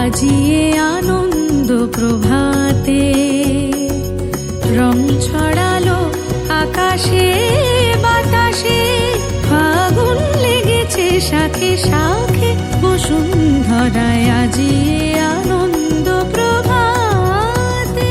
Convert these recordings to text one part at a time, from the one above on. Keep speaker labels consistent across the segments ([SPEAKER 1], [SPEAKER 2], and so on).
[SPEAKER 1] আজিয়ে আনন্দ প্রভাতে রং ছড়ালো আকাশে বাতাসে, ফাগুন লেগেছে শাখে শাখে বসুন্ধরায়। আজিয়ে আনন্দ প্রভাতে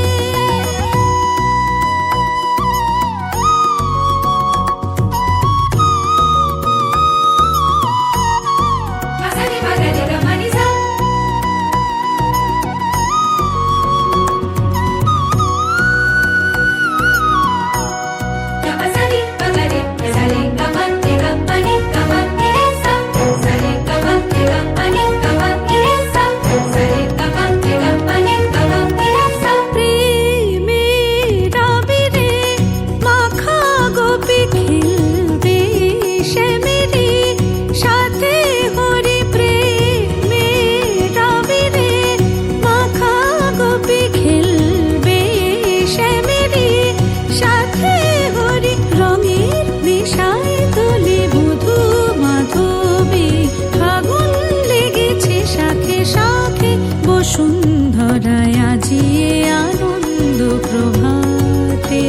[SPEAKER 1] বসুন্ধরায়। আজিয়ে আনন্দ প্রভাতে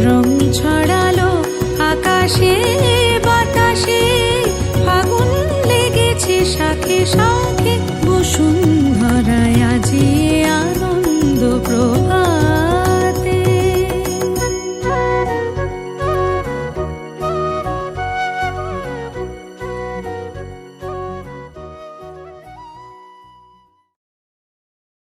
[SPEAKER 1] রং ছড়ালো আকাশে বাতাসে, ফাগুন লেগেছে শাখে শাখে